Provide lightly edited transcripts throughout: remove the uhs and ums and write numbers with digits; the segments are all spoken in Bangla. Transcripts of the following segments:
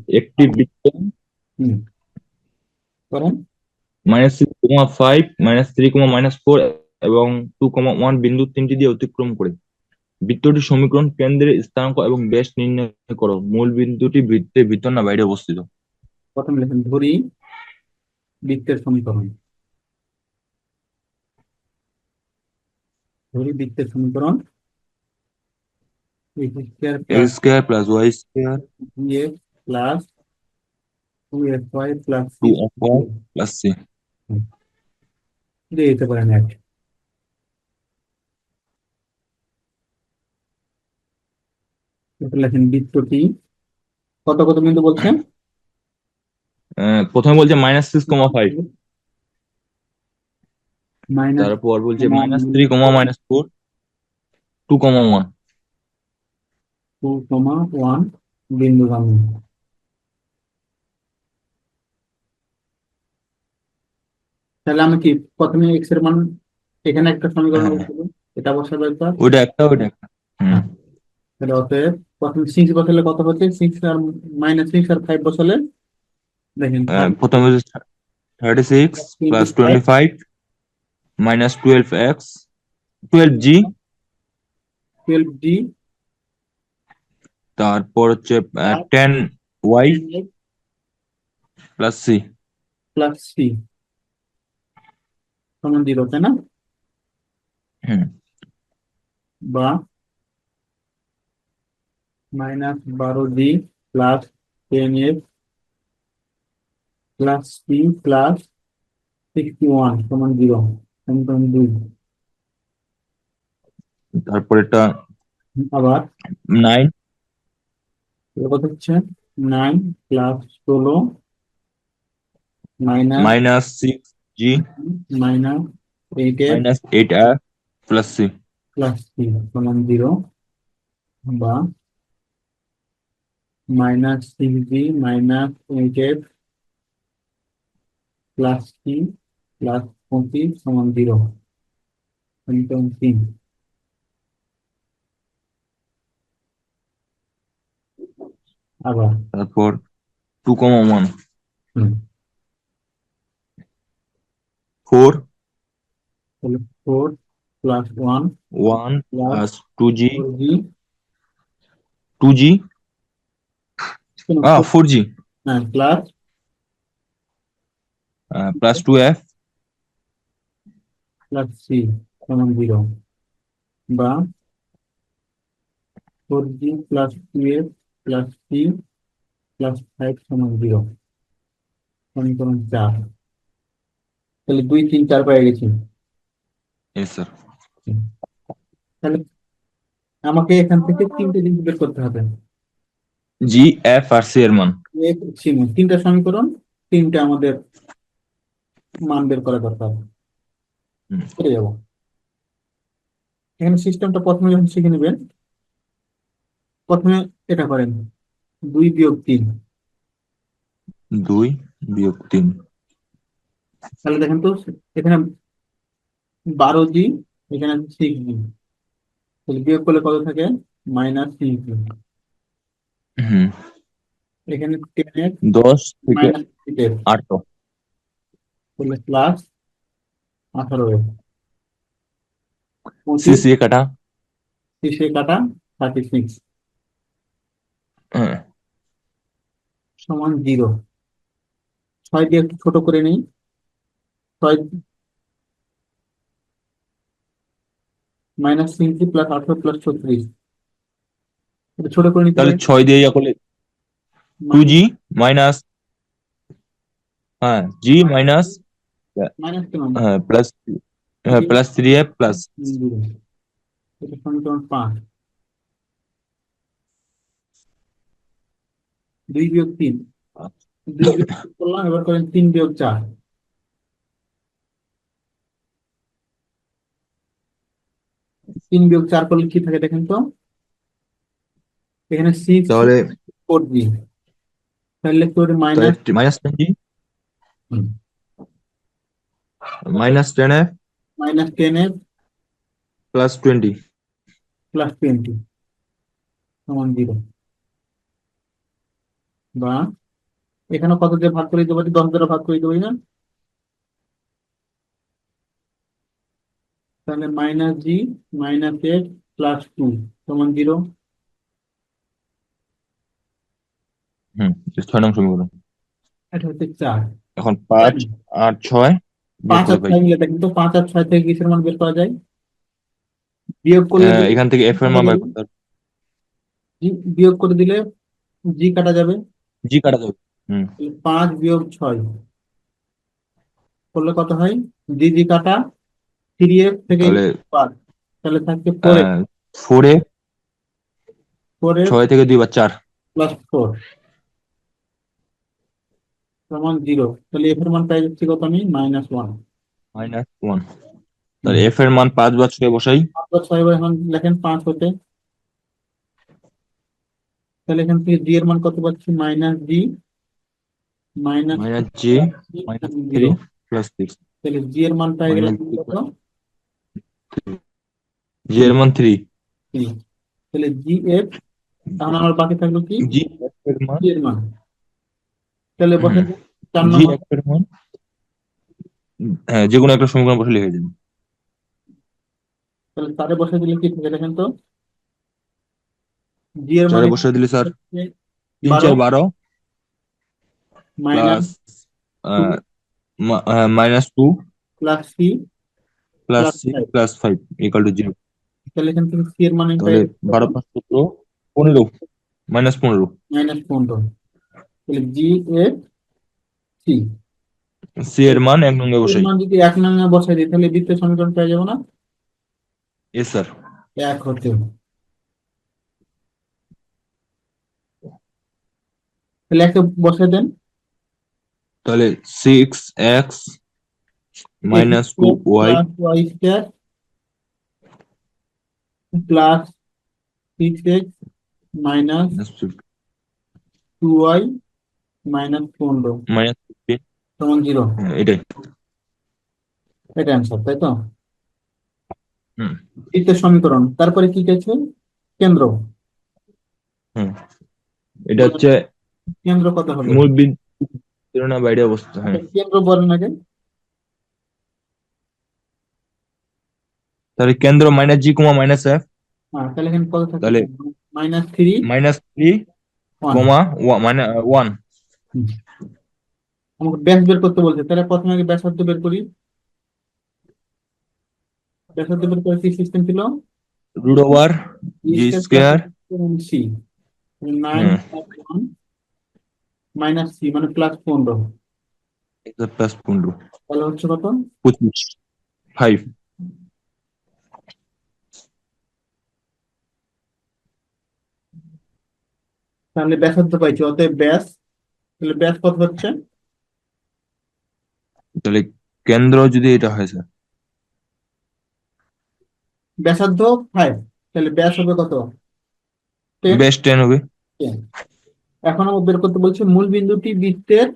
একটি বৃত্ত হুম, করেন। -6,5 -3, -4 এবং 2,1 বিন্দু তিনটি দিয়ে অতিক্রম করে বৃত্তটির সমীকরণ কেন্দ্রের স্থানাঙ্ক এবং ব্যাস নির্ণয় করো। মূল বিন্দুটি বৃত্তের ভিতর না বাইরে অবস্থিত? প্রথম লেখেন ধরি বৃত্তের সমীকরণ। ধরি বৃত্তের সমীকরণ x square plus x² + y² 2x plus 2fy plus 2fy 6 + c। দিয়ে দিতে পারেন এক। এরপর লেখেন বৃত্তটি কত কত বিন্দু বলছেন? প্রথমে বলছে -6,5, মাইনাস তারপর বলছে -3, -4, 2,1। 2,1 বিন্দু গামী। তাহলে আমি কি প্রথমে এক্স এর মান এখানে একটা সমীকরণ হ্যাঁ, বলছিল, এটা বসাবো একবার। ওইটা একটা। হুম। হ্যাঁ, তাহলে অতএব প্রথমে 6 বসালে কত হচ্ছে? 6 আর -6 আর 5 বসালে দেখেন প্রথমে হচ্ছে 36 + 25 25 -12x 12g, 12d তারপর হচ্ছে plus 10y 10x + c। Plus C সমান 0, তাই না? হুম। বা -12d plus 10x plus C plus 61 সমান 0, সমীকরণ 2। তারপর এটা আবার 9 এটা কত হচ্ছে? 9 plus 16 minus -6g minus 8x -8r + c। Plus 3 সমান 0, বা -6g -8x প্লাস 3 প্লাস 25 সমান 0, সমীকরণ 3। আবার তারপর 2,1 হুম, 4 তাহলে 4 plus 1 1 plus + 2g 4g 2g 4g plus + 2f plus C সমান 0, বা 4g plus 2f plus C plus 5 সমান 0, সমীকরণ 4। তাহলে 2 3 4 পেয়ে গেছি। yes sir। তাহলে আমাকে এখান থেকে তিনটে জিনিস বের করতে হবে। g, f আর c এর মান। তিনটা সমীকরণ, তিনটা আমাদের মান বের করা দরকার। হুম। চলে যাবো এখানে সিস্টেমটা প্রথমে যখন শিখে নেবেন, প্রথমে এটা করেন 2 - 3। 2 - 3 তাহলে দেখেন তো এখানে 12g, এখানে 6g, তাহলে বিয়োগ করলে কত থাকে? -6g। হুম। এখানে 10x 10 থেকে -8x 8। তাহলে প্লাস 18x সি 25 সি কাটা। 30 এ কাটা 36 হ্যাঁ। সমান 0। 6 দিয়ে একটু ছোট করে নিই। 6 -6g প্লাস 18 প্লাস 36, এটা ছোট করে নিতে তাহলে পারি। 6 দিয়ে ইয়া করলে 2g মাইনাস, হ্যাঁ g মাইনাস, মাইনাস কেন? হ্যাঁ প্লাস, হ্যাঁ 3 +3f প্লাস। 0, এটা সমীকরণ 5। 2 - 3, 2 বিয়োগ করলাম, এবার করেন 3 - 4। 3 - 4 করলে কি থাকে দেখেন তো? এখানে 6 তাহলে 4g, তাহলে লিখতে তাহলে মাইনাস -20 -10f -10f +20। প্লাস 20 সমান 0, বা এখানে কত দিয়ে ভাগ করে দিতে পারি, 10 দ্বারা ভাগ করে দিতে পারি না? তাহলে -g -x + 2 সমান 0। হুম, 6 নং সমীকরণ। এটা হচ্ছে 4, এখন তাই 5 না? আর 6 বিয়োগ 5 আর করে পাই। 6 মিলে থাকে, কিন্তু 5 আর 6 থেকে কিসের মান বের করা যায়? বিয়োগ করলে এখান থেকে এফ এর কাটা মান বের যাবে, করতে হবে। বিয়োগ করে দিলে জি কাটা যাবে। জি কাটা যাবে। হুম। 5 - 6 করলে কত হয়? জি কাটা 3x থেকে তাহলে 5, তাহলে থাকছে 4x। 4 4x 6 থেকে 2 বার 4 + 4 সমান 0। তাহলে এফ এর মান পাই যাচ্ছি কত আমি? -1। -1। তাহলে এফ এর মান 5 বা 6 বসাই। 5 + 6 এখন লেখেন 5 হতে, তাহলে এখান থেকে জি এর মান কত পাচ্ছি? -g জি -3 0। + 6 তাহলে জি এর মান পাই গেলাম -3। কত? জি এর মান 3। 3। তাহলে জি এফ, তাহলে আমার বাকি থাকলো কি? জি এফ এর মান, জি এর মান। তাহলে বসে হুম, 4 নং। জি এফ এর মান, হ্যাঁ, যে কোনো একটা সমীকরণ বসে লিখে যাবে। তাহলে তারে বসে দিলে কি থাকে দেখেন তো? জি এর মান 4 বসে দিলে স্যার 3 12 4 12 -2 প্লাস -2 + 3 প্লাস + 6 5। প্লাস 5 = 0। তাহলে এখান থেকে সি এর মান আমি পাই তাহলে যাচ্ছি কত? 12 5 17 15 -15। -15। তাহলে জি এফ সি সি এর মান 1 নং এ এর বসাই। মান যদি 1 নং বসাই দিই তাহলে দ্বিতীয় সমীকরণ পেয়ে যাবো না? S sir. 1 হতে, তাহলে একটা বসাই দেন। তাহলে 6x x square -2y plus y square plus 6x -2y -15 -15, সমান 0। এটাই। এটা অ্যান্সার, তাই তো? হুম। দ্বিতীয় সমীকরণ, তারপরে কি আছে? কেন্দ্র। হুম, এটা মানে হচ্ছে কেন্দ্র কত হবে? মূল বিন্দু না বাইরে অবস্থা। আচ্ছা, হ্যাঁ, কেন্দ্র বলেন আগে। তাহলে কেন্দ্র -g, -f। হ্যাঁ, তাহলে এখানে কত থাকবে? তাহলে -3 -3, 1। -1। আমাকে ব্যাস বের করতে বলছে, তাহলে প্রথমে আগে ব্যাসার্ধ বের করি। ব্যাসার্ধ বের করে কি সিস্টেম ছিল? √g square plus square. C, nine হ্যাঁ, প্লাস ওয়ান মাইনাস সি মানে +15। প্লাস 15, তাহলে হচ্ছে কত? 25, 5। তাহলে ব্যাসার্ধ পাইছি, অতএব ব্যাস, তাহলে ব্যাস কত হচ্ছে? তাহলে কেন্দ্র যদি এটা হয় স্যার, ব্যাসার্ধ 5, তাহলে ব্যাস হবে কত? 10। বেশ 10 হবে। এখন আমার বের করতে বলছে মূল বিন্দুটি বৃত্তের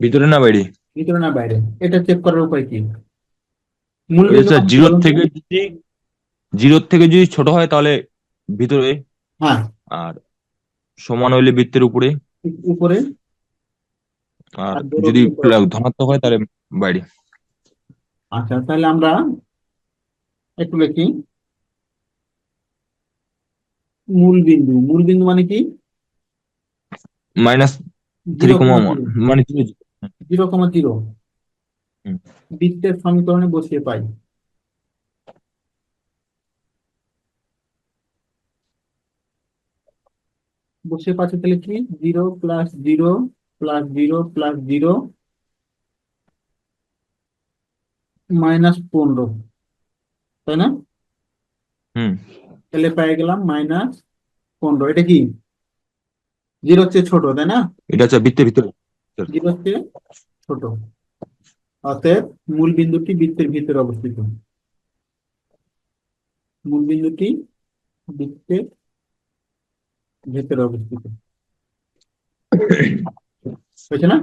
ভিতরে না বাইরে? ভিতরে না বাইরে। এটা চেক করার উপায় কি? মূল ওই বিন্দু স্যার মানে কি জিরোর বলুন তো? থেকে যদি ছোট হয় তাহলে ভিতরে, হ্যাঁ, আর সমান হইলে বৃত্তের উপরে, উপরে, আর আর বড় যদি হলে উপরে। ধনাত্মক হয় তাহলে বাইরে। আচ্ছা, তাহলে আমরা একটু লিখি। মূল বিন্দু মানে কি? -3, 0,0, মানে 0। 0,0 বৃত্তের সমীকরণে বসিয়ে পাই। বসিয়ে পাচ্ছি, তাহলে কি? 0 + 0 + 0 + 0 -15, তাই না? হুম, তাহলে পেয়ে গেলাম -15। এটা কি? 0 চেয়ে ছোট, তাই না? এটা হচ্ছে বৃত্তের ভিতরে স্যার। 0 চেয়ে ছোট, অতএব মূল বিন্দুটি বৃত্তের ভিতরে অবস্থিত। মূল বিন্দুটি বৃত্তের ভেতরে অবস্থিত, হয়েছে না?